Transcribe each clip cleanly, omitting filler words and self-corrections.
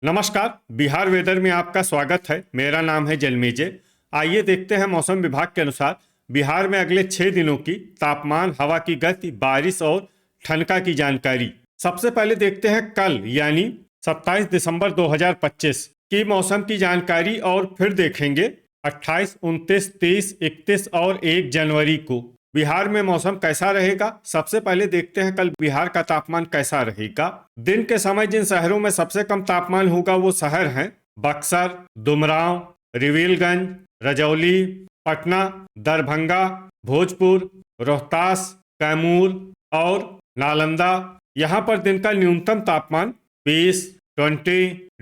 नमस्कार। बिहार वेदर में आपका स्वागत है। मेरा नाम है जन्मेजय। आइए देखते हैं मौसम विभाग के अनुसार बिहार में अगले 6 दिनों की तापमान, हवा की गति, बारिश और ठनका की जानकारी। सबसे पहले देखते हैं कल यानी 27 दिसंबर 2025 की मौसम की जानकारी और फिर देखेंगे 28, 29, 30, 31 और 1 जनवरी को बिहार में मौसम कैसा रहेगा। सबसे पहले देखते हैं कल बिहार का तापमान कैसा रहेगा। दिन के समय जिन शहरों में सबसे कम तापमान होगा वो शहर हैं बक्सर, दुमराव, रिविलगंज, रजौली, पटना, दरभंगा, भोजपुर, रोहतास, कैमूर और नालंदा। यहाँ पर दिन का न्यूनतम तापमान 20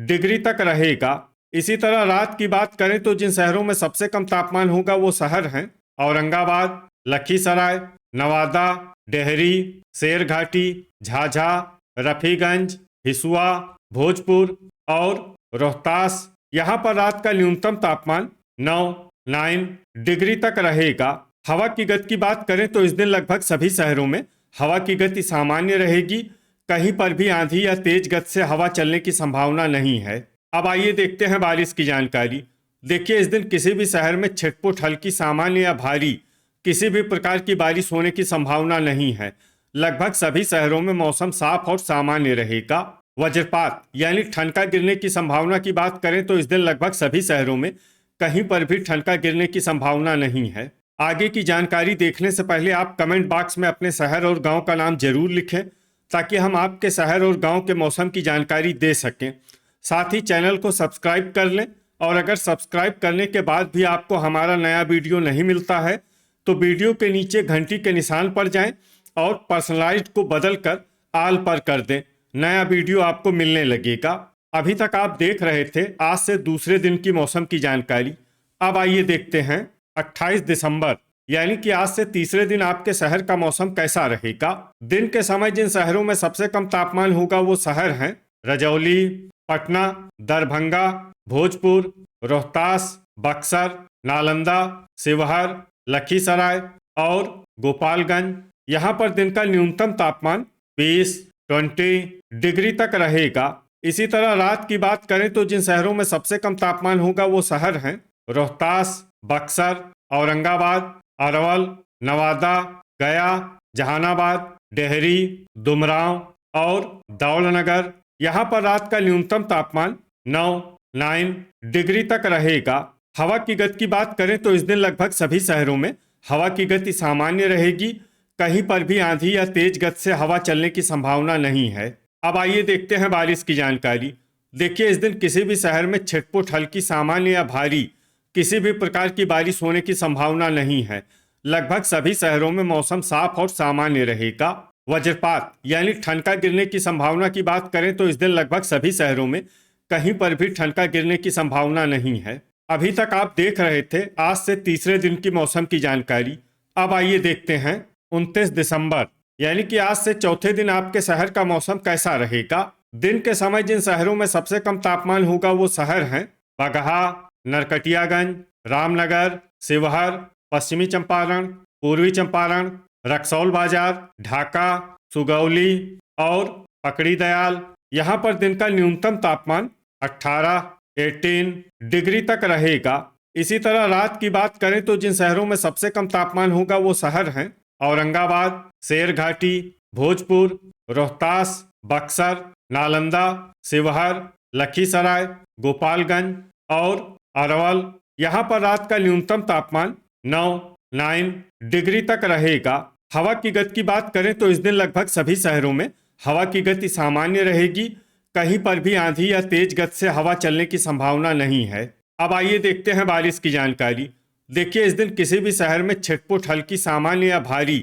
डिग्री तक रहेगा। इसी तरह रात की बात करें तो जिन शहरों में सबसे कम तापमान होगा वो शहर हैं औरंगाबाद, लखीसराय, नवादा, डेहरी, शेरघाटी, झाझा, रफीगंज, हिसुआ, भोजपुर और रोहतास। यहाँ पर रात का न्यूनतम तापमान 9 डिग्री तक रहेगा। हवा की गति की बात करें तो इस दिन लगभग सभी शहरों में हवा की गति सामान्य रहेगी। कहीं पर भी आंधी या तेज गति से हवा चलने की संभावना नहीं है। अब आइए देखते हैं बारिश की जानकारी। देखिए, इस दिन किसी भी शहर में छिटपुट, हल्की, सामान्य या भारी किसी भी प्रकार की बारिश होने की संभावना नहीं है। लगभग सभी शहरों में मौसम साफ और सामान्य रहेगा। वज्रपात यानी ठनका गिरने की संभावना की बात करें तो इस दिन लगभग सभी शहरों में कहीं पर भी ठनका गिरने की संभावना नहीं है। आगे की जानकारी देखने से पहले आप कमेंट बॉक्स में अपने शहर और गांव का नाम जरूर लिखें ताकि हम आपके शहर और गांव के मौसम की जानकारी दे सकें। साथ ही चैनल को सब्सक्राइब कर लें और अगर सब्सक्राइब करने के बाद भी आपको हमारा नया वीडियो नहीं मिलता है तो वीडियो के नीचे घंटी के निशान पर जाएं और पर्सनलाइज्ड को बदलकर आल पर कर दें। नया वीडियो आपको मिलने लगेगा। अभी तक आप देख रहे थे आज से दूसरे दिन की मौसम की जानकारी। अब आइए देखते हैं 28 दिसंबर यानी कि आज से तीसरे दिन आपके शहर का मौसम कैसा रहेगा। दिन के समय जिन शहरों में सबसे कम तापमान होगा वो शहर हैं रजौली, पटना, दरभंगा, भोजपुर, रोहतास, बक्सर, नालंदा, शिवहर, लखीसराय और गोपालगंज। यहाँ पर दिन का न्यूनतम तापमान 20 डिग्री तक रहेगा। इसी तरह रात की बात करें तो जिन शहरों में सबसे कम तापमान होगा वो शहर हैं रोहतास, बक्सर, औरंगाबाद, अरवल, नवादा, गया, जहानाबाद, डेहरी, दुमराव और दौलनगर। यहाँ पर रात का न्यूनतम तापमान 9 डिग्री तक रहेगा। हवा की गति की बात करें तो इस दिन लगभग सभी शहरों में हवा की गति सामान्य रहेगी। कहीं पर भी आंधी या तेज गति से हवा चलने की संभावना नहीं है। अब आइए देखते हैं बारिश की जानकारी। देखिए, इस दिन किसी भी शहर में छिटपुट, हल्की, सामान्य या भारी किसी भी प्रकार की बारिश होने की संभावना नहीं है। लगभग सभी शहरों में मौसम साफ और सामान्य रहेगा। वज्रपात यानी ठनका गिरने की संभावना की बात करें तो इस दिन लगभग सभी शहरों में कहीं पर भी ठनका गिरने की संभावना नहीं है। अभी तक आप देख रहे थे आज से तीसरे दिन की मौसम की जानकारी। अब आइए देखते हैं 29 दिसंबर यानी कि आज से चौथे दिन आपके शहर का मौसम कैसा रहेगा। दिन के समय जिन शहरों में सबसे कम तापमान होगा वो शहर हैं बगहा, नरकटियागंज, रामनगर, शिवहर, पश्चिमी चंपारण, पूर्वी चंपारण, रक्सौल बाजार, ढाका, सुगौली और पकड़ी दयाल। यहाँ पर दिन का न्यूनतम तापमान 18 डिग्री तक रहेगा। इसी तरह रात की बात करें तो जिन शहरों में सबसे कम तापमान होगा वो शहर हैं औरंगाबाद, शेरघाटी, भोजपुर, रोहतास, बक्सर, नालंदा, शिवहर, लखीसराय, गोपालगंज और अरवल। यहाँ पर रात का न्यूनतम तापमान 9 डिग्री तक रहेगा। हवा की गति की बात करें तो इस दिन लगभग सभी शहरों में हवा की गति सामान्य रहेगी। कहीं पर भी आंधी या तेज गति से हवा चलने की संभावना नहीं है। अब आइए देखते हैं बारिश की जानकारी। देखिए, इस दिन किसी भी शहर में छिटपुट, हल्की, सामान्य या भारी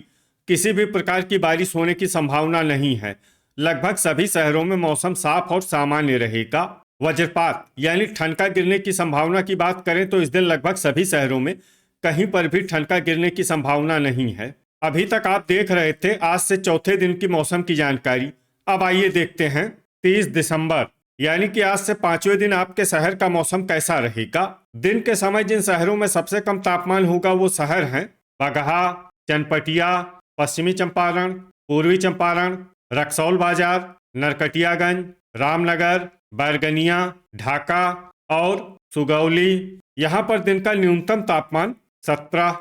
किसी भी प्रकार की बारिश होने की संभावना नहीं है। लगभग सभी शहरों में मौसम साफ और सामान्य रहेगा। वज्रपात यानी ठनका गिरने की संभावना की बात करें तो इस दिन लगभग सभी शहरों में कहीं पर भी ठनका गिरने की संभावना नहीं है। अभी तक आप देख रहे थे आज से चौथे दिन की मौसम की जानकारी। अब आइए देखते हैं 30 दिसंबर यानी कि आज से पांचवें दिन आपके शहर का मौसम कैसा रहेगा। दिन के समय जिन शहरों में सबसे कम तापमान होगा वो शहर हैं बगहा, चनपटिया, पश्चिमी चंपारण, पूर्वी चंपारण, रक्सौल बाजार, नरकटियागंज, रामनगर, बैरगनिया, ढाका और सुगौली। यहाँ पर दिन का न्यूनतम तापमान 17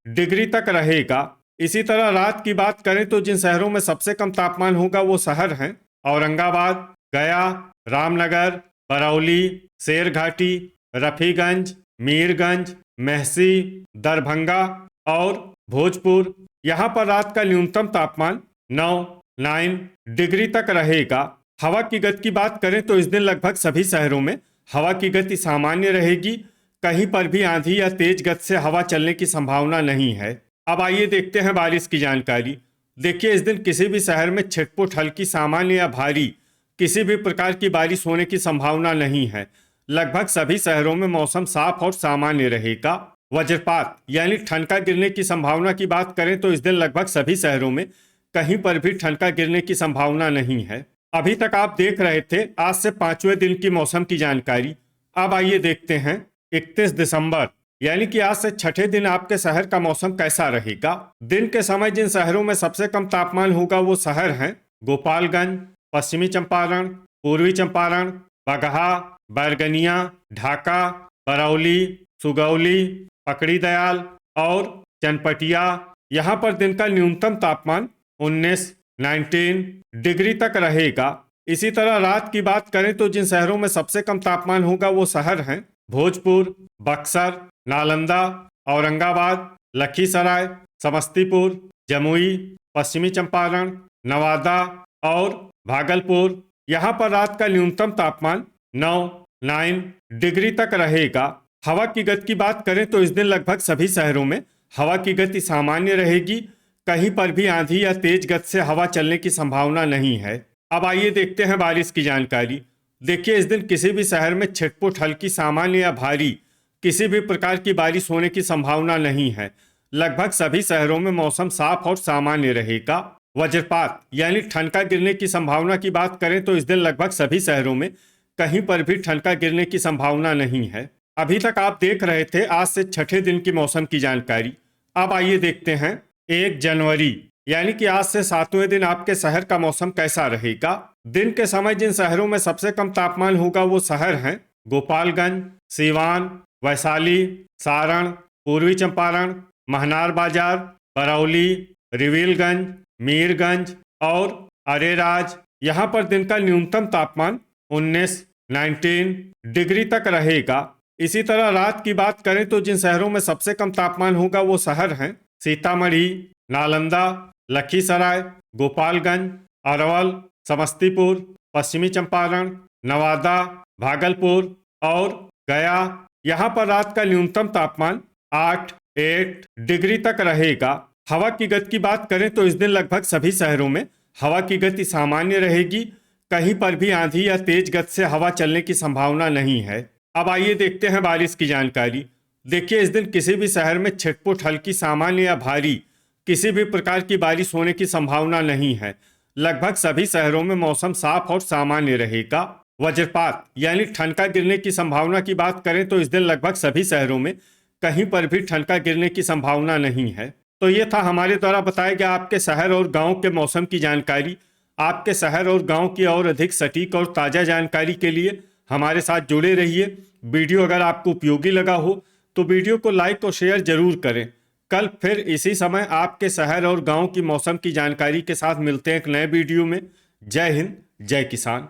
डिग्री तक रहेगा। इसी तरह रात की बात करें तो जिन शहरों में सबसे कम तापमान होगा वो शहर हैं औरंगाबाद, गया, रामनगर, बरौली, शेरघाटी, रफीगंज, मीरगंज, मेहसी, दरभंगा और भोजपुर। यहाँ पर रात का न्यूनतम तापमान 9 डिग्री तक रहेगा। हवा की गति की बात करें तो इस दिन लगभग सभी शहरों में हवा की गति सामान्य रहेगी। कहीं पर भी आंधी या तेज गति से हवा चलने की संभावना नहीं है। अब आइए देखते हैं बारिश की जानकारी। देखिए, इस दिन किसी भी शहर में छिटपुट, हल्की, सामान्य या भारी किसी भी प्रकार की बारिश होने की संभावना नहीं है। लगभग सभी शहरों में मौसम साफ और सामान्य रहेगा। वज्रपात यानी ठनका गिरने की संभावना की बात करें तो इस दिन लगभग सभी शहरों में कहीं पर भी ठनका गिरने की संभावना नहीं है। अभी तक आप देख रहे थे आज से 5वें दिन की मौसम की जानकारी। अब आइए देखते हैं 31 दिसंबर यानी कि आज से छठे दिन आपके शहर का मौसम कैसा रहेगा। दिन के समय जिन शहरों में सबसे कम तापमान होगा वो शहर हैं गोपालगंज, पश्चिमी चंपारण, पूर्वी चंपारण, बगहा, बैरगनिया, ढाका, बरौली, सुगौली, पकड़ी दयाल और चनपटिया। यहाँ पर दिन का न्यूनतम तापमान 19 डिग्री तक रहेगा। इसी तरह रात की बात करें तो जिन शहरों में सबसे कम तापमान होगा वो शहर हैं भोजपुर, बक्सर, नालंदा, औरंगाबाद, लखीसराय, समस्तीपुर, जमुई, पश्चिमी चंपारण, नवादा और भागलपुर। यहाँ पर रात का न्यूनतम तापमान 9 डिग्री तक रहेगा। हवा की गति की बात करें तो इस दिन लगभग सभी शहरों में हवा की गति सामान्य रहेगी। कहीं पर भी आंधी या तेज गति से हवा चलने की संभावना नहीं है। अब आइए देखते हैं बारिश की जानकारी। देखिए, इस दिन किसी भी शहर में छिटपुट, हल्की, सामान्य या भारी किसी भी प्रकार की बारिश होने की संभावना नहीं है। लगभग सभी शहरों में मौसम साफ और सामान्य रहेगा। वज्रपात यानी ठनका गिरने की संभावना की बात करें तो इस दिन लगभग सभी शहरों में कहीं पर भी ठनका गिरने की संभावना नहीं है। अभी तक आप देख रहे थे आज से छठे दिन की मौसम की जानकारी। अब आइए देखते हैं 1 जनवरी यानी कि आज से 7वें दिन आपके शहर का मौसम कैसा रहेगा। दिन के समय जिन शहरों में सबसे कम तापमान होगा वो शहर हैं गोपालगंज, सीवान, वैशाली, सारण, पूर्वी चंपारण, महनार बाजार, बरौली, रिविलगंज, मीरगंज और अरेराज। यहाँ पर दिन का न्यूनतम तापमान 19 डिग्री तक रहेगा। इसी तरह रात की बात करें तो जिन शहरों में सबसे कम तापमान होगा वो शहर हैं सीतामढ़ी, नालंदा, लखीसराय, गोपालगंज, अरवल, समस्तीपुर, पश्चिमी चंपारण, नवादा, भागलपुर और गया। यहाँ पर रात का न्यूनतम तापमान 8 डिग्री तक रहेगा। हवा की गति की बात करें तो इस दिन लगभग सभी शहरों में हवा की गति सामान्य रहेगी। कहीं पर भी आंधी या तेज गति से हवा चलने की संभावना नहीं है। अब आइए देखते हैं बारिश की जानकारी। देखिए, इस दिन किसी भी शहर में छिटपुट, हल्की, सामान्य या भारी किसी भी प्रकार की बारिश होने की संभावना नहीं है। लगभग सभी शहरों में मौसम साफ और सामान्य रहेगा। वज्रपात यानी ठनका गिरने की संभावना की बात करें तो इस दिन लगभग सभी शहरों में कहीं पर भी ठनका गिरने की संभावना नहीं है। तो ये था हमारे द्वारा बताया गया आपके शहर और गांव के मौसम की जानकारी। आपके शहर और गांव की और अधिक सटीक और ताज़ा जानकारी के लिए हमारे साथ जुड़े रहिए। वीडियो अगर आपको उपयोगी लगा हो तो वीडियो को लाइक और शेयर जरूर करें। कल फिर इसी समय आपके शहर और गांव की मौसम की जानकारी के साथ मिलते हैं एक नए वीडियो में। जय हिंद, जय किसान।